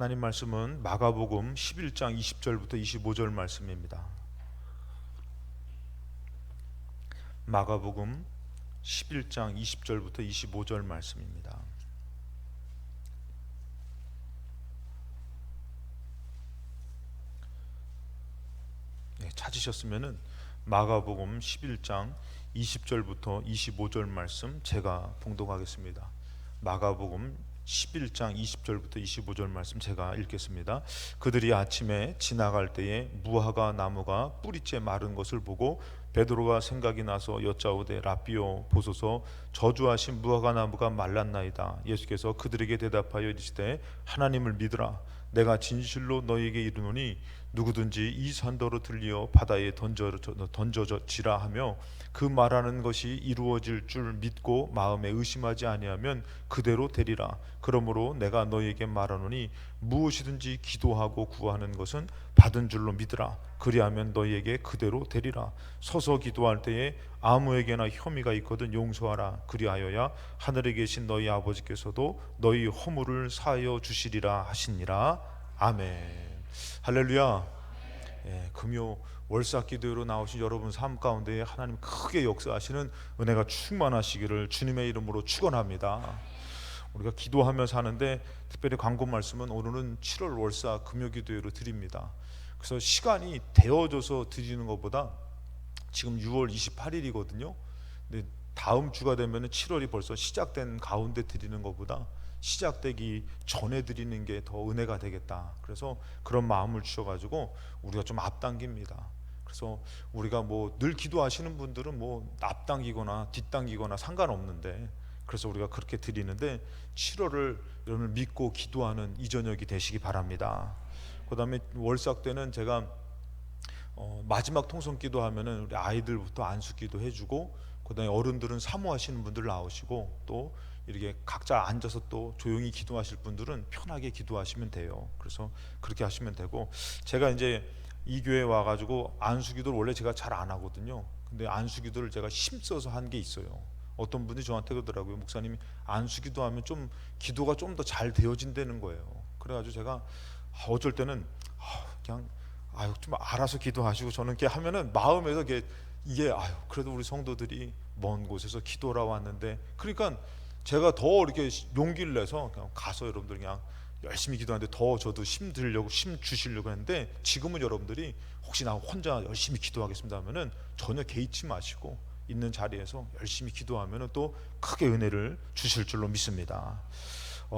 하나님 말씀은 마가복음 11장 20절부터 25절 말씀입니다. 마가복음 11장 20절부터 25절 말씀입니다. 찾으셨으면은 마가복음 11장 20절부터 25절 말씀 제가 봉독하겠습니다. 마가복음 11장 20절부터 25절 말씀 제가 읽겠습니다. 그들이 아침에 지나갈 때에 무화과 나무가 뿌리째 마른 것을 보고 베드로가 생각이 나서 여짜오되 라삐오 보소서 저주하신 무화과 나무가 말랐나이다. 예수께서 그들에게 대답하여 이르시되 하나님을 믿으라. 내가 진실로 너희에게 이르노니 누구든지 이 산더로 들리어 바다에 던져지라 하며 그 말하는 것이 이루어질 줄 믿고 마음에 의심하지 아니하면 그대로 되리라. 그러므로 내가 너희에게 말하노니 무엇이든지 기도하고 구하는 것은 받은 줄로 믿으라. 그리하면 너희에게 그대로 되리라. 서서 기도할 때에 아무에게나 혐의가 있거든 용서하라. 그리하여야 하늘에 계신 너희 아버지께서도 너희 허물을 사하여 주시리라 하시니라. 아멘. 할렐루야. 금요 월삭 기도로 나오신 여러분 삶 가운데 하나님 크게 역사하시는 은혜가 충만하시기를 주님의 이름으로 축원합니다. 우리가 기도하면서 하는데 특별히 광고 말씀은 오늘은 7월 월삭 금요 기도회로 드립니다. 그래서 시간이 되어져서 드리는 것보다 지금 6월 28일이거든요. 근데 다음 주가 되면 7월이 벌써 시작된 가운데 드리는 것보다 시작되기 전에 드리는 게 더 은혜가 되겠다. 그래서 그런 마음을 주셔가지고 우리가 좀 앞당깁니다. 그래서 우리가 뭐 늘 기도하시는 분들은 뭐 앞당기거나 뒷당기거나 상관없는데, 그래서 우리가 그렇게 드리는데 7월을 여러분을 믿고 기도하는 이 저녁이 되시기 바랍니다. 그 다음에 월삭 때는 제가 마지막 통성기도 하면은 우리 아이들부터 안수기도 해주고, 그 다음에 어른들은 사모하시는 분들 나오시고, 또 이렇게 각자 앉아서 또 조용히 기도하실 분들은 편하게 기도하시면 돼요. 그래서 그렇게 하시면 되고, 제가 이제 이 교회 와가지고 안수기도를 원래 제가 잘 안 하거든요. 근데 안수기도를 제가 힘써서 한 게 있어요. 어떤 분이 저한테 그러더라고요. 목사님이 안수기도 하면 좀 기도가 좀 더 잘 되어진다는 거예요. 그래가지고 제가 어쩔 때는 그냥 좀 알아서 기도하시고, 저는 이렇게 하면은 마음에서 이게 그래도 우리 성도들이 먼 곳에서 기도하러 왔는데, 그러니까 제가 더 이렇게 용기를 내서 그냥 가서 여러분들 그냥 열심히 기도하는데 더 저도 힘 주시려고 했는데, 지금은 여러분들이 혹시 나 혼자 열심히 기도하겠습니다 하면은 전혀 개의치 마시고 있는 자리에서 열심히 기도하면은 또 크게 은혜를 주실 줄로 믿습니다.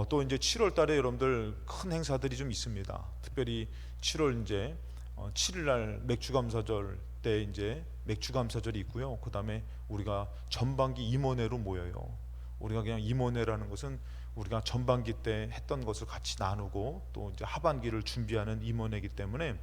또 이제 7월 달에 여러분들 큰 행사들이 좀 있습니다. 특별히 7월 이제 7일 날 맥주감사절 때 이제 맥주감사절이 있고요. 그 다음에 우리가 전반기 임원회로 모여요. 우리가 그냥 임원회라는 것은 우리가 전반기 때 했던 것을 같이 나누고 또 이제 하반기를 준비하는 임원회이기 때문에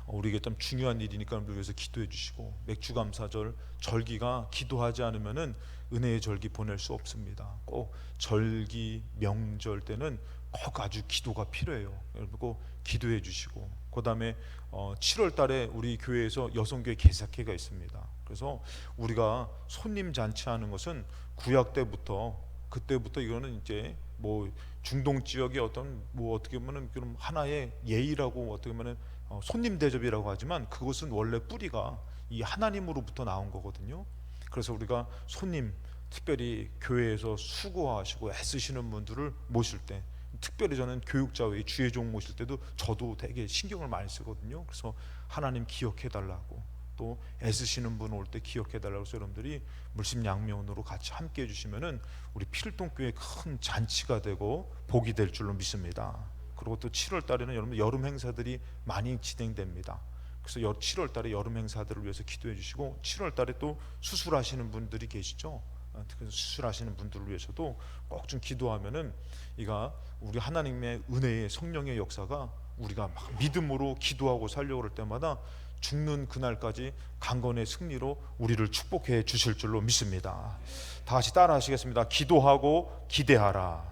우리에게 좀 중요한 일이니까 우리 위해서 기도해 주시고, 맥주감사절 절기가 기도하지 않으면은 은혜의 절기 보낼 수 없습니다. 꼭 절기 명절 때는 꼭 아주 기도가 필요해요. 여러분 꼭 기도해 주시고, 그 다음에 7월 달에 우리 교회에서 여성교회 개사회가 있습니다. 그래서 우리가 손님 잔치하는 것은 구약 때부터, 그때부터 이거는 이제 뭐 중동 지역의 어떤 뭐 어떻게 보면은 그럼 하나의 예의라고 어떻게 보면은 손님 대접이라고 하지만, 그것은 원래 뿌리가 이 하나님으로부터 나온 거거든요. 그래서 우리가 손님, 특별히 교회에서 수고하시고 애쓰시는 분들을 모실 때, 특별히 저는 교육자회 주의 종 모실 때도 저도 되게 신경을 많이 쓰거든요. 그래서 하나님 기억해 달라고, 또 애쓰시는 분 올 때 기억해 달라고 해서 여러분들이 물심양면으로 같이 함께 해주시면은 우리 필동교회 큰 잔치가 되고 복이 될 줄로 믿습니다. 그리고 또 7월 달에는 여러분 여름 행사들이 많이 진행됩니다. 그래서 7월 달에 여름 행사들을 위해서 기도해 주시고, 7월 달에 또 수술하시는 분들이 계시죠. 그래서 수술하시는 분들을 위해서도 꼭 좀 기도하면은 이가 우리 하나님의 은혜의 성령의 역사가 우리가 막 믿음으로 기도하고 살려고 할 때마다 죽는 그날까지 강건의 승리로 우리를 축복해 주실 줄로 믿습니다. 다 같이 따라 하시겠습니다. 기도하고 기대하라.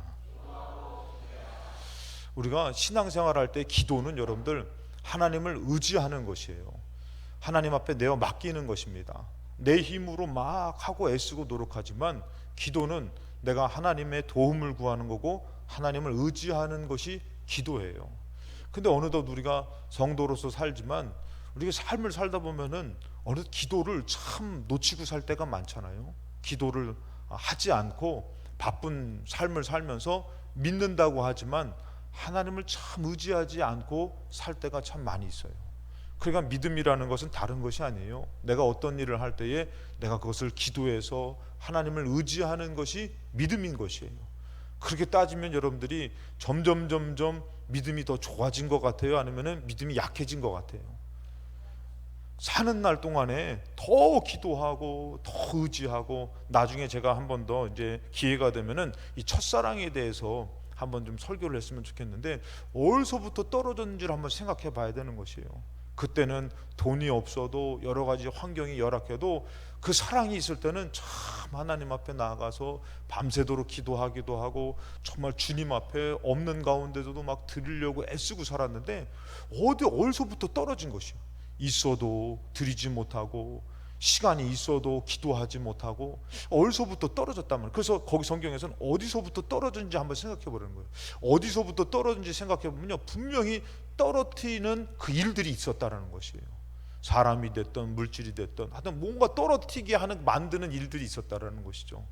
우리가 신앙생활 할 때 기도는 여러분들 하나님을 의지하는 것이에요. 하나님 앞에 내어 맡기는 것입니다. 내 힘으로 막 하고 애쓰고 노력하지만 기도는 내가 하나님의 도움을 구하는 거고 하나님을 의지하는 것이 기도예요. 근데 어느덧 우리가 성도로서 살지만 우리가 삶을 살다 보면은 어느덧 기도를 참 놓치고 살 때가 많잖아요. 기도를 하지 않고 바쁜 삶을 살면서 믿는다고 하지만 하나님을 참 의지하지 않고 살 때가 참 많이 있어요. 그러니까 믿음이라는 것은 다른 것이 아니에요. 내가 어떤 일을 할 때에 내가 그것을 기도해서 하나님을 의지하는 것이 믿음인 것이에요. 그렇게 따지면 여러분들이 점점 믿음이 더 좋아진 것 같아요? 아니면 믿음이 약해진 것 같아요? 사는 날 동안에 더 기도하고 더 의지하고, 나중에 제가 한 번 더 이제 기회가 되면은 이 첫사랑에 대해서 한번 좀 설교를 했으면 좋겠는데, 어디서부터 떨어졌는지를 한번 생각해 봐야 되는 것이에요. 그때는 돈이 없어도 여러 가지 환경이 열악해도 그 사랑이 있을 때는 참 하나님 앞에 나아가서 밤새도록 기도하기도 하고 정말 주님 앞에 없는 가운데서도 막 드리려고 애쓰고 살았는데, 어디서부터 떨어진 것이에요. 있어도 드리지 못하고 시간이 있어도 기도하지 못하고 어디서부터 떨어졌단 말이에요. 그래서 거기 성경에서는 어디서부터 떨어졌는지 한번 생각해 보라는 거예요. 어디서부터 떨어졌는지 생각해 보면요, 분명히 떨어뜨리는 그 일들이 있었다라는 것이에요. 사람이 됐든 물질이 됐든 하여튼 뭔가 떨어뜨리게 하는 만드는 일들이 있었다라는 것이죠.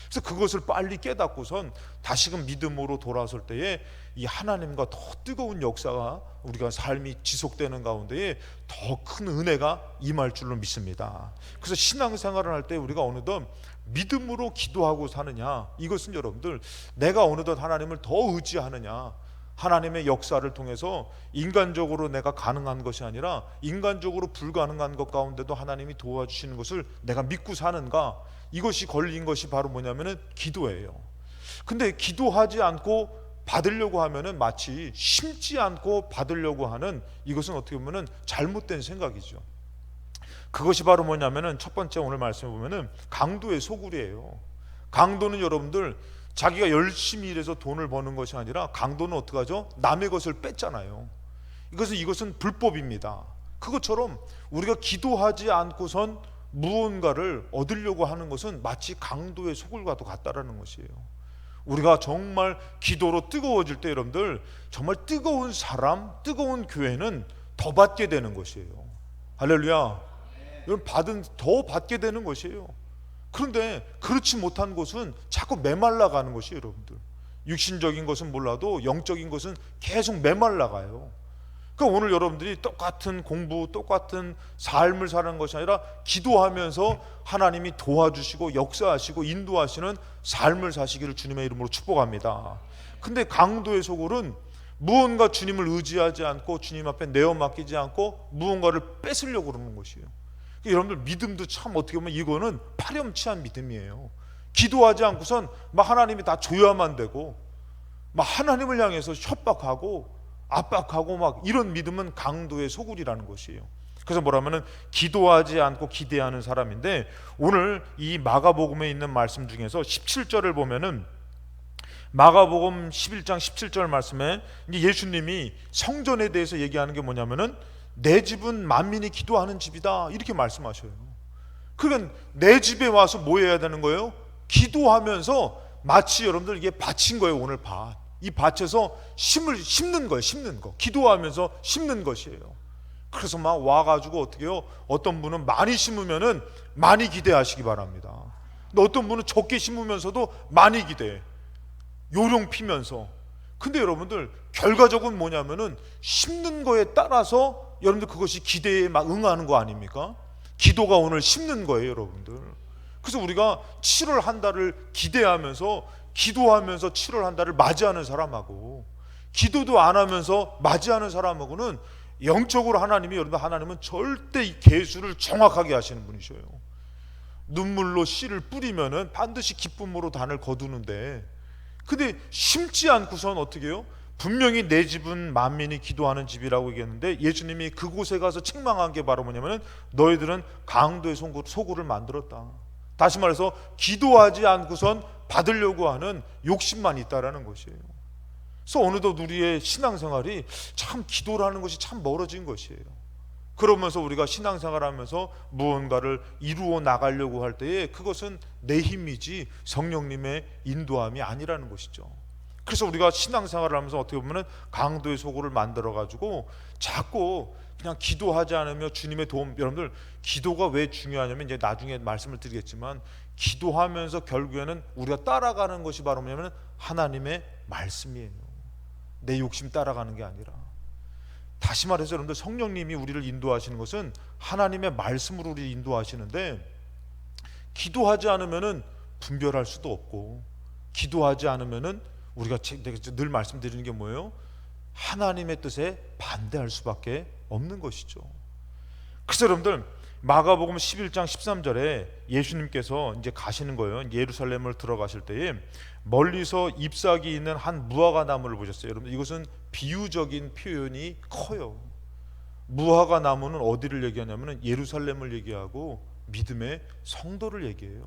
그래서 그것을 빨리 깨닫고선 다시금 믿음으로 돌아설 때에 이 하나님과 더 뜨거운 역사가 우리가 삶이 지속되는 가운데에 더 큰 은혜가 임할 줄로 믿습니다. 그래서 신앙생활을 할 때 우리가 어느덧 믿음으로 기도하고 사느냐, 이것은 여러분들 내가 어느덧 하나님을 더 의지하느냐, 하나님의 역사를 통해서 인간적으로 내가 가능한 것이 아니라 인간적으로 불가능한 것 가운데도 하나님이 도와주시는 것을 내가 믿고 사는가, 이것이 걸린 것이 바로 뭐냐면은 기도예요. 근데 기도하지 않고 받으려고 하면은 마치 심지 않고 받으려고 하는, 이것은 어떻게 보면은 잘못된 생각이죠. 그것이 바로 뭐냐면은 첫 번째 오늘 말씀해 보면은 강도의 소굴이에요. 강도는 여러분들 자기가 열심히 일해서 돈을 버는 것이 아니라 강도는 어떻게 하죠? 남의 것을 뺐잖아요. 이것은 불법입니다. 그것처럼 우리가 기도하지 않고선 무언가를 얻으려고 하는 것은 마치 강도의 소굴과도 같다라는 것이에요. 우리가 정말 기도로 뜨거워질 때 여러분들 정말 뜨거운 사람, 뜨거운 교회는 더 받게 되는 것이에요. 할렐루야. 여러분 더 받게 되는 것이에요. 그런데 그렇지 못한 곳은 자꾸 메말라가는 것이에요. 여러분들 육신적인 것은 몰라도 영적인 것은 계속 메말라가요. 그러니까 오늘 여러분들이 똑같은 공부, 똑같은 삶을 사는 것이 아니라 기도하면서 하나님이 도와주시고 역사하시고 인도하시는 삶을 사시기를 주님의 이름으로 축복합니다. 근데 강도의 소굴은 무언가 주님을 의지하지 않고 주님 앞에 내어 맡기지 않고 무언가를 뺏으려고 그러는 것이에요. 그러니까 여러분들 믿음도 참 어떻게 보면 이거는 파렴치한 믿음이에요. 기도하지 않고선 막 하나님이 다 줘야만 되고 막 하나님을 향해서 협박하고 압박하고 막 이런 믿음은 강도의 소굴이라는 것이에요. 그래서 뭐라면은 기도하지 않고 기대하는 사람인데, 오늘 이 마가복음에 있는 말씀 중에서 17절을 보면은 마가복음 11장 17절 말씀에 예수님이 성전에 대해서 얘기하는 게 뭐냐면은 내 집은 만민이 기도하는 집이다, 이렇게 말씀하셔요. 그러니까 내 집에 와서 뭐 해야 되는 거예요? 기도하면서, 마치 여러분들 이게 밭인 거예요. 오늘 밭, 이 밭에서 심을 심는 거예요. 심는 거, 기도하면서 심는 것이에요. 그래서 막 와가지고 어떻게 해요? 어떤 분은 많이 심으면은 많이 기대하시기 바랍니다. 근데 어떤 분은 적게 심으면서도 많이 기대, 요령 피면서. 근데 여러분들 결과적은 뭐냐면은 심는 거에 따라서 여러분들 그것이 기대에 막 응하는 거 아닙니까? 기도가 오늘 심는 거예요, 여러분들. 그래서 우리가 7월 한 달을 기대하면서 기도하면서 7월 한 달을 맞이하는 사람하고 기도도 안 하면서 맞이하는 사람하고는 영적으로 하나님은 절대 이 계수를 정확하게 하시는 분이셔요. 눈물로 씨를 뿌리면은 반드시 기쁨으로 단을 거두는데, 근데 심지 않고선 어떻게 해요? 분명히 내 집은 만민이 기도하는 집이라고 얘기했는데 예수님이 그곳에 가서 책망한 게 바로 뭐냐면은 너희들은 강도의 소굴을 만들었다. 다시 말해서 기도하지 않고선 받으려고 하는 욕심만 있다라는 것이에요. 그래서 어느덧 우리의 신앙생활이 참 기도라는 것이 참 멀어진 것이에요. 그러면서 우리가 신앙생활하면서 무언가를 이루어 나가려고 할 때에 그것은 내 힘이지 성령님의 인도함이 아니라는 것이죠. 그래서 우리가 신앙생활을 하면서 어떻게 보면 강도의 소굴을 만들어 가지고 자꾸 그냥 기도하지 않으며 주님의 도움, 여러분들 기도가 왜 중요하냐면 이제 나중에 말씀을 드리겠지만 기도하면서 결국에는 우리가 따라가는 것이 바로 뭐냐면 하나님의 말씀이에요. 내 욕심 따라가는 게 아니라. 다시 말해서 여러분들 성령님이 우리를 인도하시는 것은 하나님의 말씀으로 우리를 인도하시는데 기도하지 않으면은 분별할 수도 없고 기도하지 않으면은 우리가 늘 말씀드리는 게 뭐예요? 하나님의 뜻에 반대할 수밖에 없는 것이죠. 그래서 여러분들 마가복음 11장 13절에 예수님께서 이제 가시는 거예요. 예루살렘을 들어가실 때에 멀리서 잎사귀 있는 한 무화과 나무를 보셨어요. 여러분 이것은 비유적인 표현이 커요. 무화과 나무는 어디를 얘기하냐면 예루살렘을 얘기하고 믿음의 성도를 얘기해요.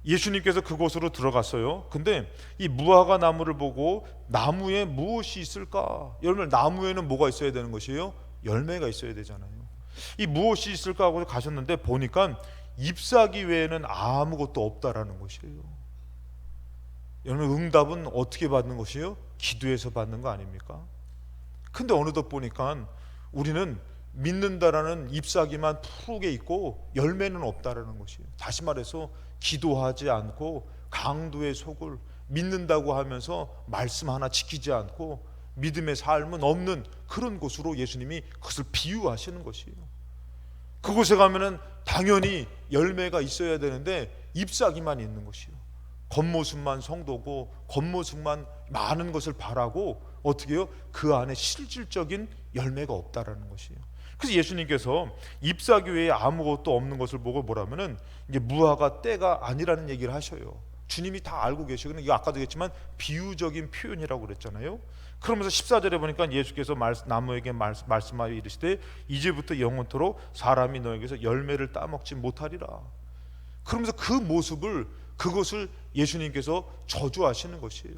예수님께서 그곳으로 들어갔어요. 근데 이 무화과 나무를 보고 나무에 무엇이 있을까? 여러분 나무에는 뭐가 있어야 되는 것이에요? 열매가 있어야 되잖아요. 이 무엇이 있을까 하고 가셨는데 보니까 잎사귀 외에는 아무것도 없다라는 것이에요. 여러분 응답은 어떻게 받는 것이에요? 기도해서 받는 거 아닙니까? 근데 어느덧 보니까 우리는 믿는다라는 잎사귀만 푸르게 있고 열매는 없다라는 것이에요. 다시 말해서 기도하지 않고 강도의 속을 믿는다고 하면서 말씀 하나 지키지 않고 믿음의 삶은 없는 그런 곳으로 예수님이 그것을 비유하시는 것이에요. 그곳에 가면은 당연히 열매가 있어야 되는데 잎사귀만 있는 것이에요. 겉모습만 성도고 겉모습만 많은 것을 바라고 어떻게 해요? 그 안에 실질적인 열매가 없다라는 것이에요. 그래서 예수님께서 잎사귀 외에 아무것도 없는 것을 보고 뭐라면은 이제 무화과 때가 아니라는 얘기를 하셔요. 주님이 다 알고 계시거든요. 이거 아까도 얘기했지만 비유적인 표현이라고 그랬잖아요. 그러면서 14절에 보니까 예수께서 나무에게 말씀하여 이르시되 이제부터 영원토록 사람이 너에게서 열매를 따먹지 못하리라. 그러면서 그 모습을 그것을 예수님께서 저주하시는 것이에요.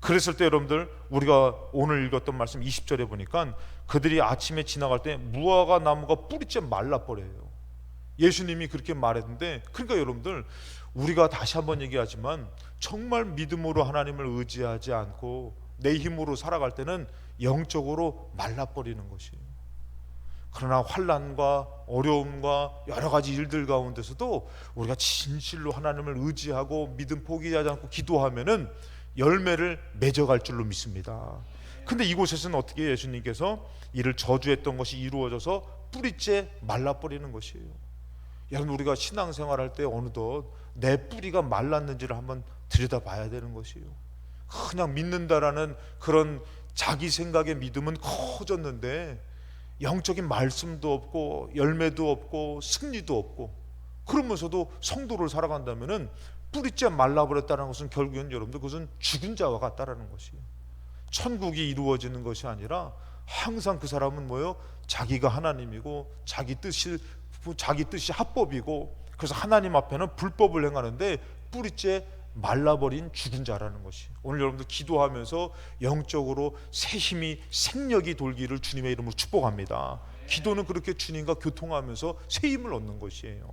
그랬을 때 여러분들 우리가 오늘 읽었던 말씀 20절에 보니까 그들이 아침에 지나갈 때 무화과 나무가 뿌리째 말라버려요. 예수님이 그렇게 말했는데 그러니까 여러분들 우리가 다시 한번 얘기하지만 정말 믿음으로 하나님을 의지하지 않고 내 힘으로 살아갈 때는 영적으로 말라버리는 것이에요. 그러나 환난과 어려움과 여러 가지 일들 가운데서도 우리가 진실로 하나님을 의지하고 믿음 포기하지 않고 기도하면은 열매를 맺어갈 줄로 믿습니다. 근데 이곳에서는 어떻게 예수님께서 이를 저주했던 것이 이루어져서 뿌리째 말라버리는 것이에요. 여러분 우리가 신앙생활할 때 어느덧 내 뿌리가 말랐는지를 한번 들여다봐야 되는 것이에요. 그냥 믿는다라는 그런 자기 생각의 믿음은 커졌는데 영적인 말씀도 없고 열매도 없고 승리도 없고 그러면서도 성도를 살아간다면은 뿌리째 말라버렸다는 것은 결국엔 여러분들 그것은 죽은 자와 같다라는 것이에요. 천국이 이루어지는 것이 아니라 항상 그 사람은 뭐예요? 자기가 하나님이고 자기 뜻이 합법이고 그래서 하나님 앞에는 불법을 행하는데 뿌리째 말라버린 죽은 자라는 것이. 오늘 여러분들 기도하면서 영적으로 새 힘이 생력이 돌기를 주님의 이름으로 축복합니다. 기도는 그렇게 주님과 교통하면서 새 힘을 얻는 것이에요.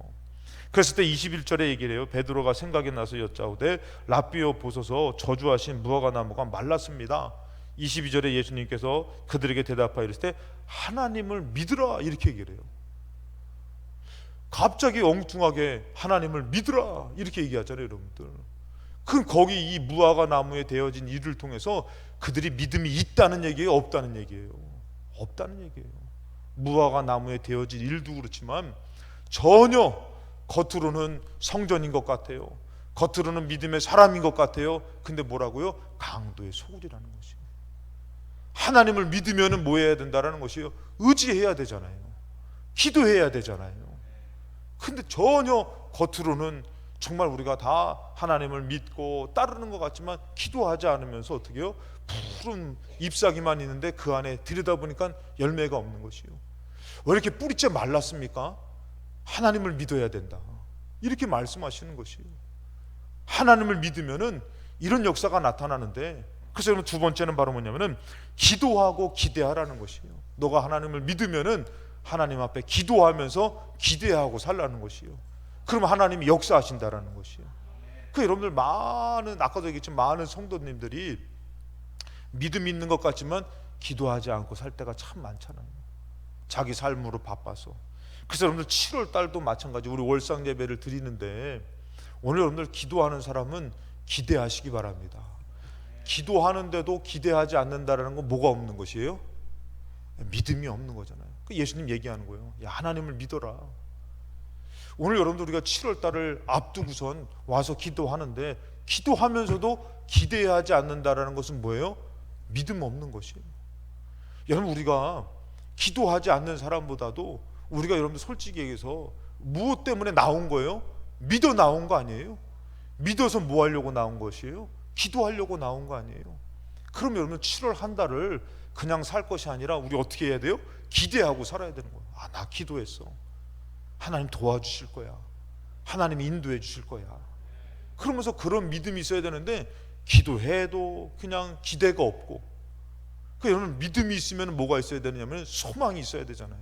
그랬을 때 21절에 얘기를 해요. 베드로가 생각이 나서 여짜오되 라삐어 보소서 저주하신 무화과 나무가 말랐습니다. 22절에 예수님께서 그들에게 대답하여 이르시되 하나님을 믿으라 이렇게 얘기를 해요. 갑자기 엉뚱하게 하나님을 믿으라 이렇게 얘기하잖아요 여러분들. 그럼 거기 이 무화과 나무에 되어진 일을 통해서 그들이 믿음이 있다는 얘기예요? 없다는 얘기예요? 없다는 얘기예요. 무화과 나무에 되어진 일도 그렇지만 전혀 겉으로는 성전인 것 같아요. 겉으로는 믿음의 사람인 것 같아요. 근데 뭐라고요? 강도의 소굴이라는 것이에요. 하나님을 믿으면 뭐 해야 된다라는 것이에요? 의지해야 되잖아요. 기도해야 되잖아요. 근데 전혀 겉으로는 정말 우리가 다 하나님을 믿고 따르는 것 같지만 기도하지 않으면서 어떻게 해요? 푸른 잎사귀만 있는데 그 안에 들여다보니까 열매가 없는 것이에요. 왜 이렇게 뿌리째 말랐습니까? 하나님을 믿어야 된다 이렇게 말씀하시는 것이에요. 하나님을 믿으면은 이런 역사가 나타나는데 그래서 두 번째는 바로 뭐냐면은 기도하고 기대하라는 것이에요. 너가 하나님을 믿으면은 하나님 앞에 기도하면서 기대하고 살라는 것이요. 그러면 하나님이 역사하신다라는 것이요. 그 여러분들 많은, 아까도 얘기했지만 많은 성도님들이 믿음 있는 것 같지만 기도하지 않고 살 때가 참 많잖아요. 자기 삶으로 바빠서. 그래서 여러분들 7월 달도 마찬가지 우리 월상 예배를 드리는데 오늘 여러분들 기도하는 사람은 기대하시기 바랍니다. 기도하는데도 기대하지 않는다라는 건 뭐가 없는 것이에요? 믿음이 없는 거잖아요. 예수님 얘기하는 거예요. 야, 하나님을 믿어라. 오늘 여러분들 우리가 7월 달을 앞두고선 와서 기도하는데 기도하면서도 기대하지 않는다라는 것은 뭐예요? 믿음 없는 것이에요. 여러분 우리가 기도하지 않는 사람보다도 우리가 여러분들 솔직히 얘기해서 무엇 때문에 나온 거예요? 믿어 나온 거 아니에요? 믿어서 뭐 하려고 나온 것이에요? 기도하려고 나온 거 아니에요? 그럼 여러분 7월 한 달을 그냥 살 것이 아니라 우리 어떻게 해야 돼요? 기대하고 살아야 되는 거예요. 아, 나 기도했어. 하나님 도와주실 거야. 하나님 인도해 주실 거야. 그러면서 그런 믿음이 있어야 되는데 기도해도 그냥 기대가 없고, 그 여러분 믿음이 있으면 뭐가 있어야 되냐면 소망이 있어야 되잖아요.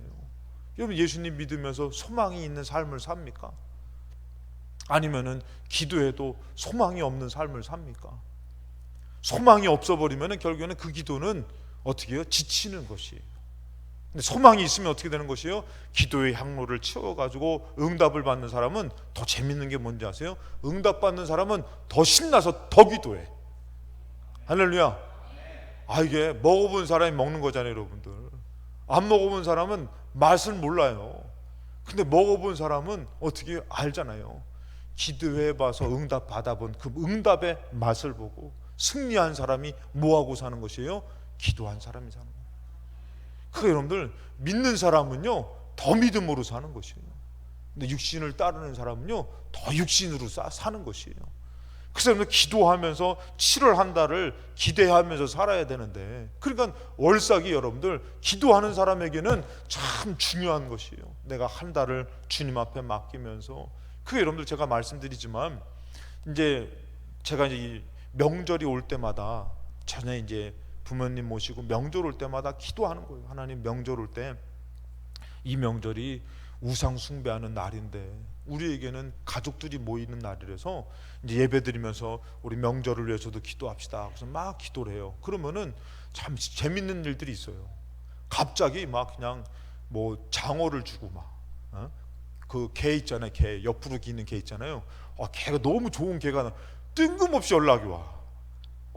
여러분 예수님 믿으면서 소망이 있는 삶을 삽니까? 아니면은 기도해도 소망이 없는 삶을 삽니까? 소망이 없어버리면 결국에는 그 기도는 어떻게 해요? 지치는 것이에요. 근데 소망이 있으면 어떻게 되는 것이에요? 기도의 향로를 채워가지고 응답을 받는 사람은 더 재밌는 게 뭔지 아세요? 응답받는 사람은 더 신나서 더 기도해. 할렐루야. 아, 이게 먹어본 사람이 먹는 거잖아요, 여러분들. 안 먹어본 사람은 맛을 몰라요. 근데 먹어본 사람은 어떻게 알잖아요. 기도해봐서 응답 받아본 그 응답의 맛을 보고 승리한 사람이 뭐하고 사는 것이에요? 기도한 사람이 사는 거예요. 그 여러분들 믿는 사람은요 더 믿음으로 사는 것이에요. 근데 육신을 따르는 사람은요 더 육신으로 사는 것이에요. 그래서 여러분들 기도하면서 7월 한 달을 기대하면서 살아야 되는데, 그러니까 월삭이 여러분들 기도하는 사람에게는 참 중요한 것이에요. 내가 한 달을 주님 앞에 맡기면서, 그게 여러분들 제가 말씀드리지만 이제 제가 이제 명절이 올 때마다 전에 이제 부모님 모시고 명절 올 때마다 기도하는 거예요. 하나님 명절 올 때 이 명절이 우상 숭배하는 날인데 우리에게는 가족들이 모이는 날이라서 이제 예배드리면서 우리 명절을 위해서도 기도합시다. 그래서 막 기도를 해요. 그러면은 참 재밌는 일들이 있어요. 갑자기 막 그냥 뭐 장어를 주고 막 그 개 있잖아요. 개 옆으로 기는 개 있잖아요. 개가 너무 좋은 개가 뜬금없이 연락이 와.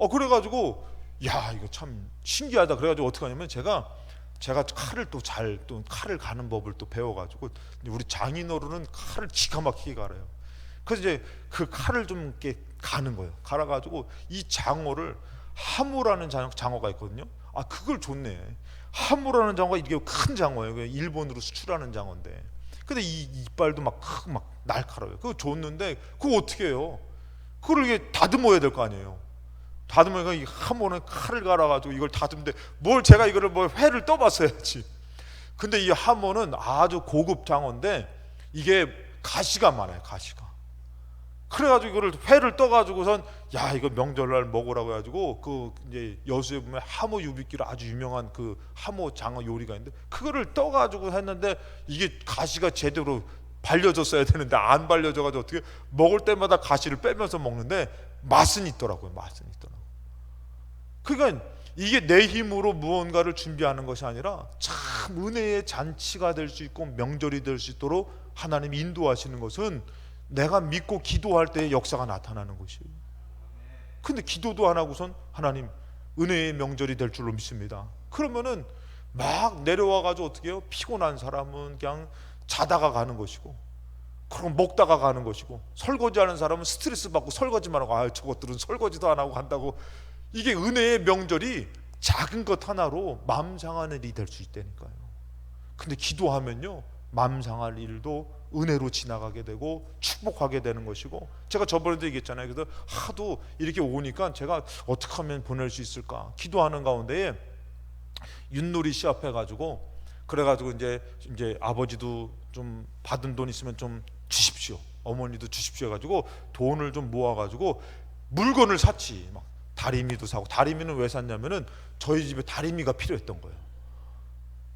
그래가지고 야, 이거 참 신기하다. 그래가지고 어떻게 하냐면 제가 칼을 또 칼을 가는 법을 또 배워가지고 우리 장인어른은 칼을 기가 막히게 갈아요. 그래서 이제 그 칼을 좀 이렇게 가는 거예요. 갈아가지고 이 장어를 하모라는 장어가 있거든요. 그걸 줬네. 하모라는 장어가 이게 큰 장어예요. 일본으로 수출하는 장어인데. 근데 이 이빨도 막 크고 막 날카로워요. 그거 줬는데 그거 어떻게 해요? 그걸 이게 다듬어야 될 거 아니에요. 다듬으니까 이 하모는 칼을 갈아가지고 이걸 다듬는데 제가 이거를 회를 떠봤어야지. 근데 이 하모는 아주 고급 장어인데 이게 가시가 많아요. 가시가. 그래가지고 이거를 회를 떠가지고선 야, 이거 명절날 먹으라고 해가지고 그 이제 여수에 보면 하모 유비끼로 아주 유명한 그 하모 장어 요리가 있는데 그거를 떠가지고 했는데 이게 가시가 제대로 발려졌어야 되는데 안 발려져가지고 어떻게 먹을 때마다 가시를 빼면서 먹는데 맛은 있더라고요. 맛은 있더라고요. 그러니까 이게 내 힘으로 무언가를 준비하는 것이 아니라 참 은혜의 잔치가 될 수 있고 명절이 될 수 있도록 하나님이 인도하시는 것은 내가 믿고 기도할 때의 역사가 나타나는 것이에요. 근데 기도도 안 하고선 하나님 은혜의 명절이 될 줄로 믿습니다. 그러면은 막 내려와가지고 어떻게 해요? 피곤한 사람은 그냥 자다가 가는 것이고, 그럼 먹다가 가는 것이고, 설거지하는 사람은 스트레스 받고 설거지만 하고 저것들은 설거지도 안 하고 간다고. 이게 은혜의 명절이 작은 것 하나로 맘 상하는 일이 될 수 있다니까요. 근데 기도하면요 맘 상할 일도 은혜로 지나가게 되고 축복하게 되는 것이고, 제가 저번에도 얘기했잖아요. 그래서 하도 이렇게 오니까 제가 어떻게 하면 보낼 수 있을까 기도하는 가운데에 윷놀이 시합해 가지고 그래가지고 이제 아버지도 좀 받은 돈 있으면 좀 주십시오, 어머니도 주십시오 해가지고 돈을 좀 모아가지고 물건을 샀지. 막 다리미도 사고. 다리미는 왜 샀냐면은 저희 집에 다리미가 필요했던 거예요.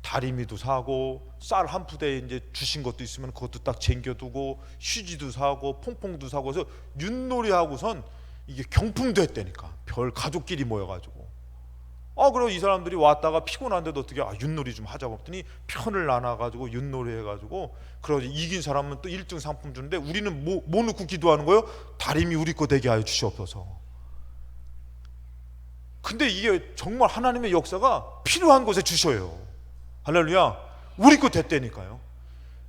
다리미도 사고 쌀 한 푸대에 이제 주신 것도 있으면 그것도 딱 쟁겨두고 휴지도 사고 퐁퐁도 사고 해서 윷놀이하고선 이게 경품도 했다니까. 별 가족끼리 모여가지고. 그리고 이 사람들이 왔다가 피곤한데도 어떻게 윷놀이 좀 하자고 했더니 편을 나눠가지고 윷놀이 해가지고 그러고 이긴 사람은 또 1등 상품 주는데 우리는 뭐 놓고 기도하는 거예요? 다리미 우리 거 되게 하여 주시옵소서. 근데 이게 정말 하나님의 역사가 필요한 곳에 주셔요. 할렐루야. 우리 거 됐다니까요.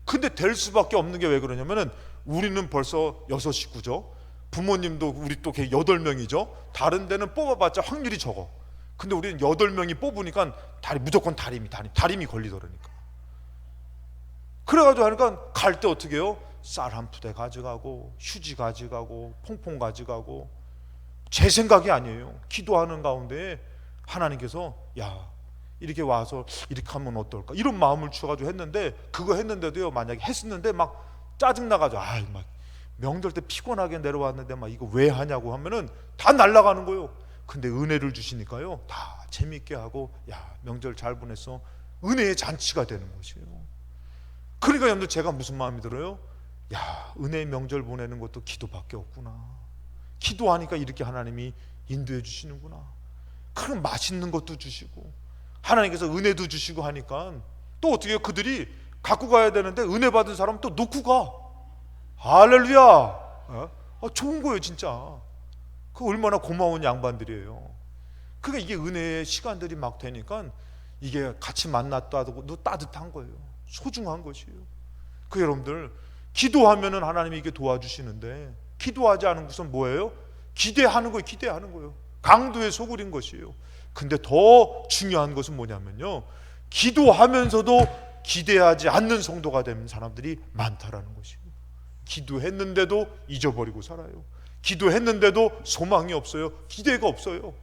근데 될 수밖에 없는 게 왜 그러냐면은 우리는 벌써 6 식구죠. 부모님도 우리 또 8명이죠. 다른 데는 뽑아봤자 확률이 적어. 근데 우리는 8명이 뽑으니까 무조건 다리미 걸리더라니까. 그래가지고 하니까 갈 때 어떻게 해요? 쌀 한 푸대 가져가고 휴지 가져가고 퐁퐁 가져가고. 제 생각이 아니에요. 기도하는 가운데 하나님께서 이렇게 와서 이렇게 하면 어떨까 이런 마음을 주셔가지고 했는데, 그거 했는데도요, 만약에 했었는데 막 짜증나가지고 막 명절 때 피곤하게 내려왔는데 막 이거 왜 하냐고 하면은 다 날아가는 거예요. 근데 은혜를 주시니까요 다 재밌게 하고 명절 잘 보냈어. 은혜의 잔치가 되는 것이에요. 그러니까 여러분들 제가 무슨 마음이 들어요? 은혜의 명절 보내는 것도 기도밖에 없구나. 기도하니까 이렇게 하나님이 인도해 주시는구나. 그럼 맛있는 것도 주시고 하나님께서 은혜도 주시고 하니까 또 어떻게 해요? 그들이 갖고 가야 되는데 은혜 받은 사람 또 놓고 가. 할렐루야. 좋은 거예요 진짜. 그 얼마나 고마운 양반들이에요. 그러니까 이게 은혜의 시간들이 막 되니까 이게 같이 만났다도 따뜻한 거예요. 소중한 것이에요. 그 여러분들 기도하면은 하나님이 이게 도와주시는데, 기도하지 않은 것은 뭐예요? 기대하는 거예요. 기대하는 거예요. 강도의 소굴인 것이에요. 근데 더 중요한 것은 뭐냐면요, 기도하면서도 기대하지 않는 성도가 되는 사람들이 많다라는 것이에요. 기도했는데도 잊어버리고 살아요. 기도했는데도 소망이 없어요. 기대가 없어요.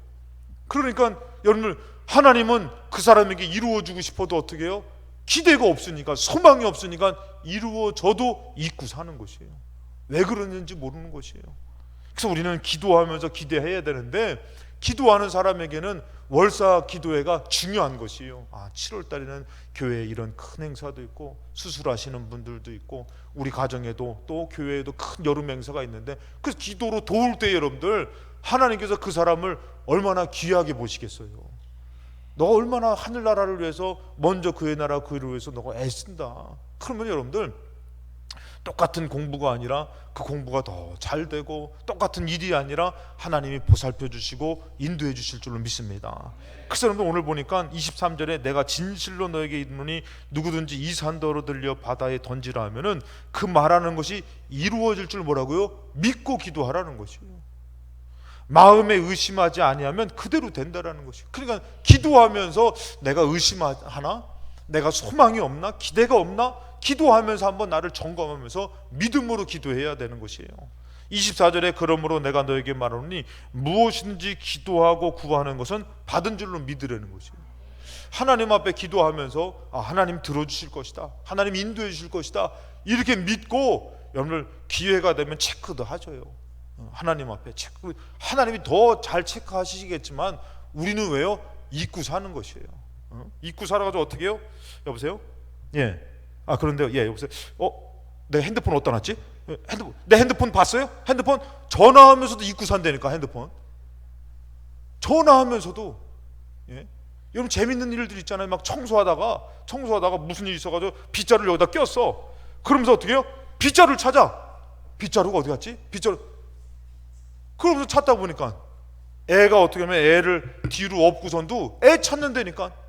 그러니까 여러분들 하나님은 그 사람에게 이루어주고 싶어도 어떻게 해요? 기대가 없으니까, 소망이 없으니까 이루어져도 잊고 사는 것이에요. 왜 그러는지 모르는 것이에요. 그래서 우리는 기도하면서 기대해야 되는데, 기도하는 사람에게는 월사 기도회가 중요한 것이에요. 7월 달에는 교회에 이런 큰 행사도 있고 수술하시는 분들도 있고 우리 가정에도 또 교회에도 큰 여름 행사가 있는데, 그 기도로 도울 때 여러분들 하나님께서 그 사람을 얼마나 귀하게 보시겠어요. 너가 얼마나 하늘나라를 위해서 먼저 그의 나라 그를 위해서 너가 애쓴다. 그러면 여러분들 똑같은 공부가 아니라 그 공부가 더 잘 되고, 똑같은 일이 아니라 하나님이 보살펴 주시고 인도해 주실 줄로 믿습니다. 그래서 여러분 오늘 보니까 23절에 내가 진실로 너에게 이르노니 누구든지 이 산더러 들려 바다에 던지라 하면은 그 말하는 것이 이루어질 줄 뭐라고요? 믿고 기도하라는 것이에요. 마음에 의심하지 아니하면 그대로 된다라는 것이에요. 그러니까 기도하면서 내가 의심하나? 내가 소망이 없나? 기대가 없나? 기도하면서 한번 나를 점검하면서 믿음으로 기도해야 되는 것이에요. 24절에 그러므로 내가 너에게 말하노니 무엇이든지 기도하고 구하는 것은 받은 줄로 믿으라는 것이에요. 하나님 앞에 기도하면서 하나님 들어주실 것이다, 하나님 인도해 주실 것이다, 이렇게 믿고 여러분들 기회가 되면 체크도 하셔요. 하나님 앞에 체크, 하나님이 더 잘 체크하시겠지만 우리는 왜요? 잊고 사는 것이에요. 잊고 살아가지고 어떻게 해요? 여보세요? 그런데 여보세요? 내 핸드폰 어디다 놨지? 내 핸드폰 봤어요? 핸드폰 전화하면서도 잊고 산다니까. 핸드폰 전화하면서도. 여러분 재밌는 일들 있잖아요. 막 청소하다가 무슨 일이 있어가지고 빗자루를 여기다 꼈어. 그러면서 어떻게 해요? 빗자루를 찾아. 빗자루가 어디 갔지? 빗자루. 그러면서 찾다 보니까 애가 어떻게 하면 애를 뒤로 업고선도 애 찾는다니까.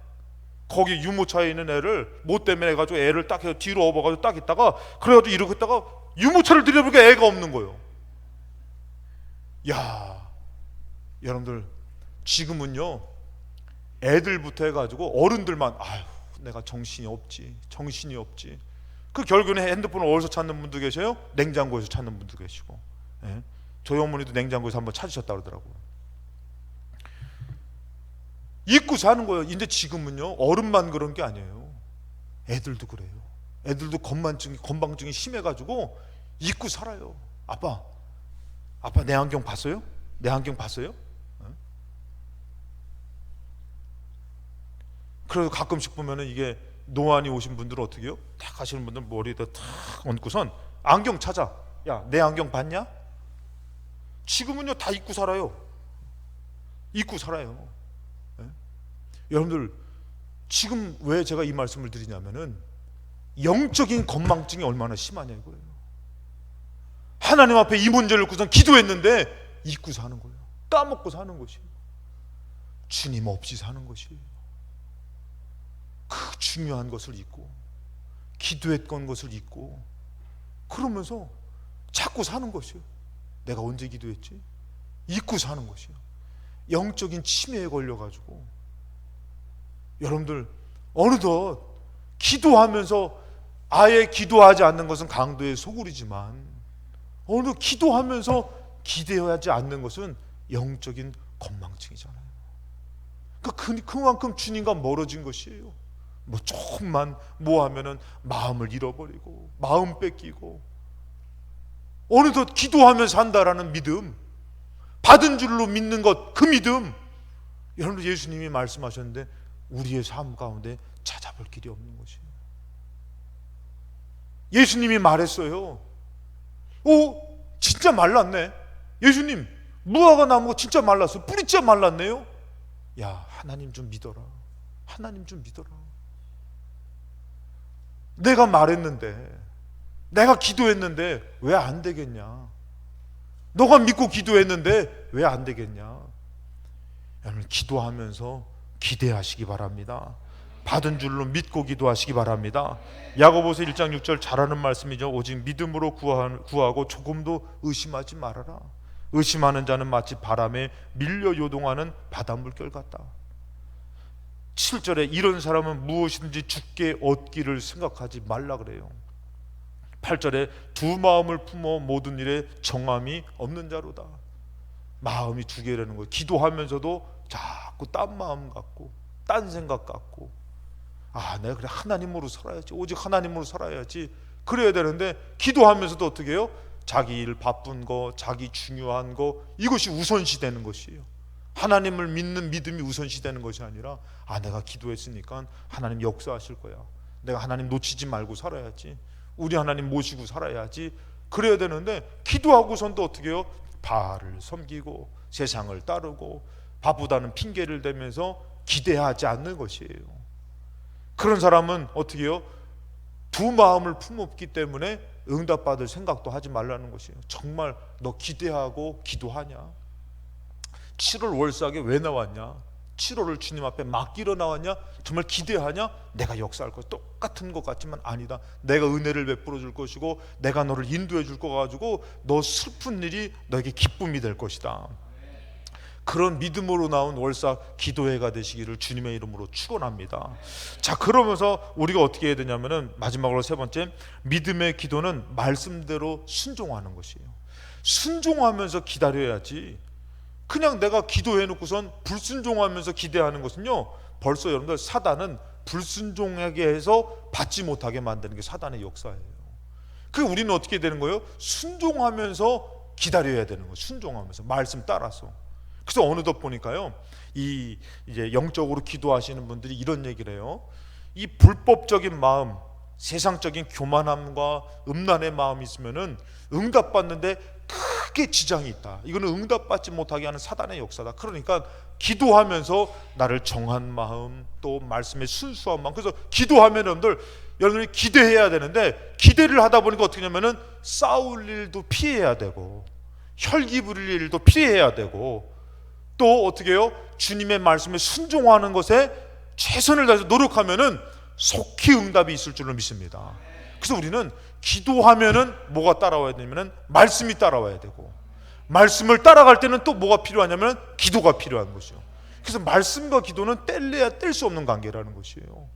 거기 유모차에 있는 애를 뭐 때문에 해가지고 애를 딱 해서 뒤로 업어가지고 딱 있다가, 그래가지고 이러고 있다가 유모차를 들여보니까 애가 없는 거예요. 여러분들 지금은요 애들부터 해가지고 어른들만 내가 정신이 없지. 그 결국에는 핸드폰을 어디서 찾는 분도 계셔요? 냉장고에서 찾는 분도 계시고. 저희 어머니도 냉장고에서 한번 찾으셨다 그러더라고요. 잊고 사는 거예요. 근데 지금은요 어른만 그런 게 아니에요. 애들도 그래요. 애들도 건방증이 심해가지고 잊고 살아요. 아빠 내 안경 봤어요? 내 안경 봤어요? 그래서 가끔씩 보면은 이게 노안이 오신 분들은 어떻게 해요? 탁 하시는 분들 머리에다 탁 얹고선 안경 찾아. 야, 내 안경 봤냐? 지금은요 다 잊고 살아요. 잊고 살아요. 네? 여러분들 지금 왜 제가 이 말씀을 드리냐면은 영적인 건망증이 얼마나 심하냐 이거예요. 하나님 앞에 이 문제를 놓고선 기도했는데 잊고 사는 거예요. 까먹고 사는 것이에요. 주님 없이 사는 것이에요. 그 중요한 것을 잊고 기도했던 것을 잊고 그러면서 자꾸 사는 것이에요. 내가 언제 기도했지? 잊고 사는 것이에요. 영적인 치매에 걸려가지고 여러분들 어느덧 기도하면서 아예 기도하지 않는 것은 강도의 소굴이지만 어느 기도하면서 기대하지 않는 것은 영적인 건망증이잖아요. 그만큼 주님과 멀어진 것이에요. 뭐 조금만 뭐 하면은 마음을 잃어버리고 마음 뺏기고 어느덧 기도하면서 산다라는 믿음, 받은 줄로 믿는 것, 그 믿음, 여러분 예수님이 말씀하셨는데 우리의 삶 가운데 찾아볼 길이 없는 것이에요. 예수님이 말했어요. 오, 진짜 말랐네. 예수님, 무화과 나무가 진짜 말랐어. 뿌리 진짜 말랐네요. 야, 하나님 좀 믿어라. 하나님 좀 믿어라. 내가 말했는데, 내가 기도했는데 왜 안 되겠냐? 너가 믿고 기도했는데 왜 안 되겠냐? 여러분 기도하면서 기대하시기 바랍니다. 받은 줄로 믿고 기도하시기 바랍니다. 야고보서 1장 6절 잘하는 말씀이죠. 오직 믿음으로 구하고 조금도 의심하지 말아라. 의심하는 자는 마치 바람에 밀려 요동하는 바닷물결 같다. 7절에 이런 사람은 무엇이든지 주께 얻기를 생각하지 말라 그래요. 8절에 두 마음을 품어 모든 일에 정함이 없는 자로다. 마음이 두 개라는 거예요. 기도하면서도 자꾸 딴 마음 갖고 딴 생각 갖고 내가 그래 하나님으로 살아야지, 오직 하나님으로 살아야지 그래야 되는데 기도하면서도 어떻게 해요? 자기 일 바쁜 거, 자기 중요한 거, 이것이 우선시 되는 것이에요. 하나님을 믿는 믿음이 우선시 되는 것이 아니라 내가 기도했으니까 하나님 역사하실 거야, 내가 하나님 놓치지 말고 살아야지, 우리 하나님 모시고 살아야지 그래야 되는데 기도하고선도 어떻게 해요? 바알을 섬기고 세상을 따르고 바쁘다는 핑계를 대면서 기대하지 않는 것이에요. 그런 사람은 어떻게 해요? 두 마음을 품었기 때문에 응답받을 생각도 하지 말라는 것이에요. 정말 너 기대하고 기도하냐? 7월 월삭에 왜 나왔냐? 7월을 주님 앞에 맡기러 나왔냐? 정말 기대하냐? 내가 역사할 것 똑같은 것 같지만 아니다. 내가 은혜를 베풀어 줄 것이고 내가 너를 인도해 줄 거 가지고 너 슬픈 일이 너에게 기쁨이 될 것이다. 그런 믿음으로 나온 월삭 기도회가 되시기를 주님의 이름으로 축원합니다. 자, 그러면서 우리가 어떻게 해야 되냐면은 마지막으로 세 번째, 믿음의 기도는 말씀대로 순종하는 것이에요. 순종하면서 기다려야지. 그냥 내가 기도해 놓고선 불순종하면서 기대하는 것은요, 벌써 여러분들 사단은 불순종하게 해서 받지 못하게 만드는 게 사단의 역사예요. 그 우리는 어떻게 되는 거예요? 순종하면서 기다려야 되는 거예요. 순종하면서 말씀 따라서. 그래서 어느덧 보니까요, 이제 영적으로 기도하시는 분들이 이런 얘기를 해요. 이 불법적인 마음, 세상적인 교만함과 음란의 마음이 있으면은 응답받는데 크게 지장이 있다. 이거는 응답받지 못하게 하는 사단의 역사다. 그러니까 기도하면서 나를 정한 마음, 또 말씀의 순수한 마음. 그래서 기도하면 여러분들이 기대해야 되는데, 기대를 하다 보니까 어떻게 하냐면은 싸울 일도 피해야 되고 혈기 부릴 일도 피해야 되고 또 어떻게 해요? 주님의 말씀에 순종하는 것에 최선을 다해서 노력하면은 속히 응답이 있을 줄로 믿습니다. 그래서 우리는 기도하면은 뭐가 따라와야 되냐면은 말씀이 따라와야 되고, 말씀을 따라갈 때는 또 뭐가 필요하냐면 기도가 필요한 것이요. 그래서 말씀과 기도는 뗄래야 뗄 수 없는 관계라는 것이에요.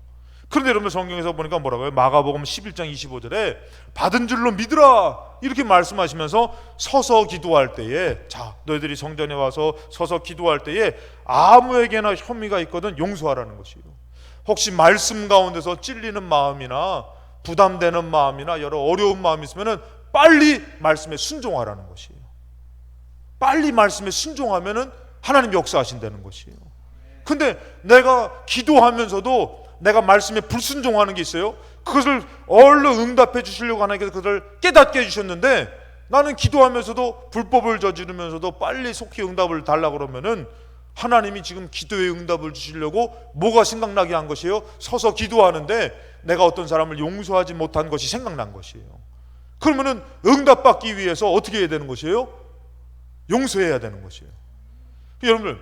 그런데 여러분 성경에서 보니까 뭐라고요? 마가복음 11장 25절에 받은 줄로 믿으라 이렇게 말씀하시면서 서서 기도할 때에, 자 너희들이 성전에 와서 서서 기도할 때에 아무에게나 혐의가 있거든 용서하라는 것이에요. 혹시 말씀 가운데서 찔리는 마음이나 부담되는 마음이나 여러 어려운 마음이 있으면 빨리 말씀에 순종하라는 것이에요. 빨리 말씀에 순종하면은 하나님 역사하신다는 것이에요. 근데 내가 기도하면서도 내가 말씀에 불순종하는 게 있어요. 그것을 얼른 응답해 주시려고 하나님께서 그것을 깨닫게 해주셨는데, 나는 기도하면서도 불법을 저지르면서도 빨리 속히 응답을 달라고 그러면은 하나님이 지금 기도에 응답을 주시려고 뭐가 생각나게 한 것이에요? 서서 기도하는데 내가 어떤 사람을 용서하지 못한 것이 생각난 것이에요. 그러면은 응답받기 위해서 어떻게 해야 되는 것이에요? 용서해야 되는 것이에요. 여러분들,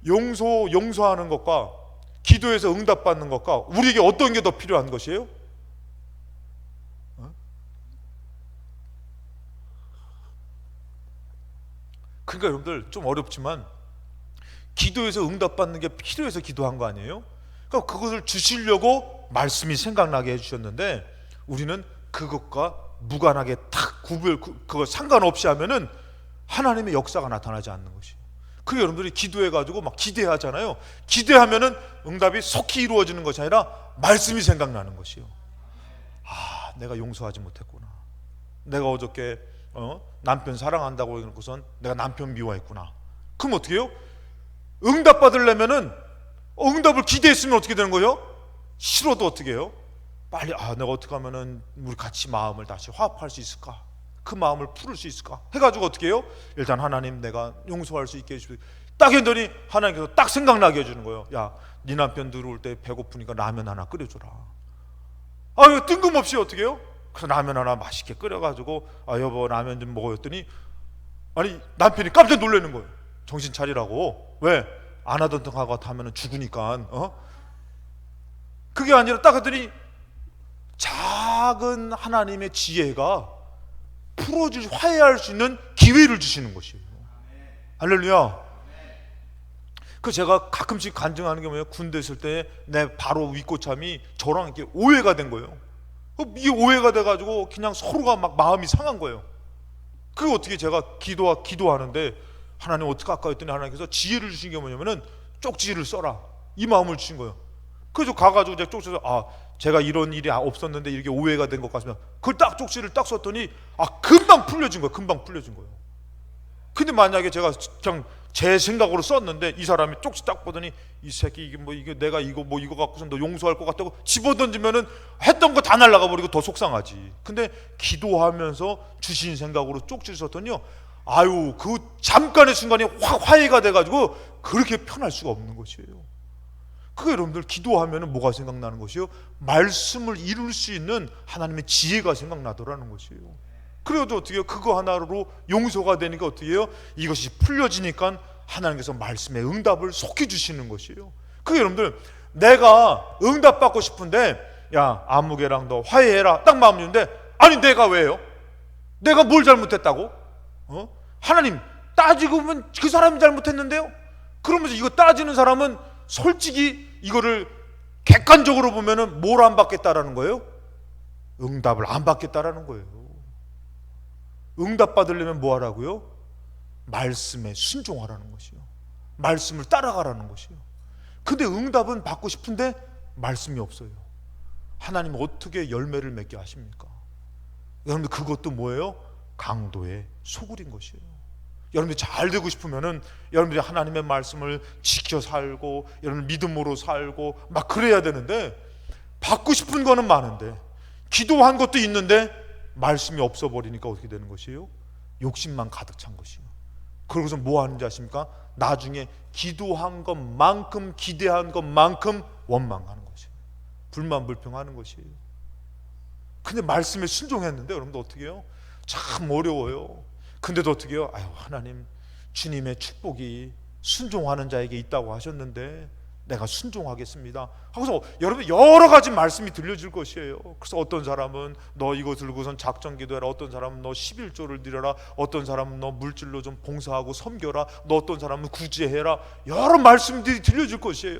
용서하는 것과 기도에서 응답받는 것과 우리에게 어떤 게 더 필요한 것이에요? 그러니까 여러분들, 좀 어렵지만 기도에서 응답받는 게 필요해서 기도한 거 아니에요? 그러니까 그것을 주시려고 말씀이 생각나게 해주셨는데, 우리는 그것과 무관하게 탁 그거 상관없이 하면은 하나님의 역사가 나타나지 않는 것이에요. 그 여러분들이 기도해가지고 막 기대하잖아요. 기대하면은 응답이 속히 이루어지는 것이 아니라 말씀이 생각나는 것이에요. 아, 내가 용서하지 못했구나. 내가 어저께 남편 사랑한다고 해놓고선 내가 남편 미워했구나. 그럼 어떻게 해요? 응답 받으려면은 응답을 기대했으면 어떻게 되는 거예요? 싫어도 어떻게 해요? 빨리 내가 어떻게 하면은 우리 같이 마음을 다시 화합할 수 있을까? 그 마음을 풀을 수 있을까? 해가지고 어떻게 해요? 일단 하나님, 내가 용서할 수 있게 해주세요. 딱 했더니 하나님께서 딱 생각나게 해주는 거예요. 야, 네 남편 들어올 때 배고프니까 라면 하나 끓여줘라. 이거 뜬금없이 어떻게 해요? 그래서 라면 하나 맛있게 끓여가지고 여보 라면 좀 먹어요 했더니, 아니 남편이 깜짝 놀라는 거예요. 정신 차리라고. 왜? 안 하던 척하고 하면은 죽으니까. 그게 아니라 딱 했더니 작은 하나님의 지혜가 풀어줄, 화해할 수 있는 기회를 주시는 것이에요. 할렐루야. 그 제가 가끔씩 간증하는 게 뭐예요? 군대 있을 때 내 바로 윗고참이 저랑 이렇게 오해가 된 거예요. 이게 오해가 돼가지고 그냥 서로가 막 마음이 상한 거예요. 그게 어떻게, 제가 기도하는데 하나님 어떻게 할까 했더니 하나님께서 지혜를 주신 게 뭐냐면은 쪽지를 써라, 이 마음을 주신 거예요. 그래서 가가지고 제가 쪽지를 제가 이런 일이 없었는데 이렇게 오해가 된 것 같습니다. 그걸 딱 쪽지를 딱 썼더니 금방 풀려진 거예요. 금방 풀려진 거예요. 근데 만약에 제가 그냥 제 생각으로 썼는데 이 사람이 쪽지 딱 보더니 이 새끼 이게 내가 이거 갖고선 너 용서할 것 같다고 집어던지면은 했던 거 다 날아가 버리고 더 속상하지. 근데 기도하면서 주신 생각으로 쪽지를 썼더니요, 그 잠깐의 순간이 확 화해가 돼가지고 그렇게 편할 수가 없는 것이에요. 그게 여러분들, 기도하면은 뭐가 생각나는 것이요? 말씀을 이룰 수 있는 하나님의 지혜가 생각나더라는 것이에요. 그래도 어떻게 해요? 그거 하나로 용서가 되니까 어떻게 해요? 이것이 풀려지니까 하나님께서 말씀의 응답을 속히 주시는 것이에요. 그게 여러분들, 내가 응답받고 싶은데 야, 아무개랑 너 화해해라 딱 마음 주는데, 아니 내가 왜요? 내가 뭘 잘못했다고? 하나님, 따지고 보면 그 사람이 잘못했는데요? 그러면서 이거 따지는 사람은 솔직히 이거를 객관적으로 보면은 뭘 안 받겠다라는 거예요? 응답을 안 받겠다라는 거예요. 응답 받으려면 뭐 하라고요? 말씀에 순종하라는 것이요. 말씀을 따라가라는 것이요. 근데 응답은 받고 싶은데 말씀이 없어요. 하나님 어떻게 열매를 맺게 하십니까? 여러분들, 그것도 뭐예요? 강도의 소굴인 것이에요. 여러분들이 잘 되고 싶으면은 여러분들이 하나님의 말씀을 지켜 살고 여러분 믿음으로 살고 막 그래야 되는데, 받고 싶은 거는 많은데 기도한 것도 있는데 말씀이 없어 버리니까 어떻게 되는 것이에요? 욕심만 가득 찬 것이에요. 그러고서 뭐 하는지 아십니까? 나중에 기도한 것만큼, 기대한 것만큼 원망하는 것이에요. 불만불평하는 것이에요. 근데 말씀에 순종했는데 여러분들 어떻게 해요? 참 어려워요. 근데도 어떻게 해요? 하나님, 주님의 축복이 순종하는 자에게 있다고 하셨는데 내가 순종하겠습니다. 하고서 여러분 여러 가지 말씀이 들려질 것이에요. 그래서 어떤 사람은 너 이거 들고선 작전 기도해라, 어떤 사람은 너 11조를 드려라, 어떤 사람은 너 물질로 좀 봉사하고 섬겨라, 너 어떤 사람은 구제해라, 여러 말씀들이 들려질 것이에요.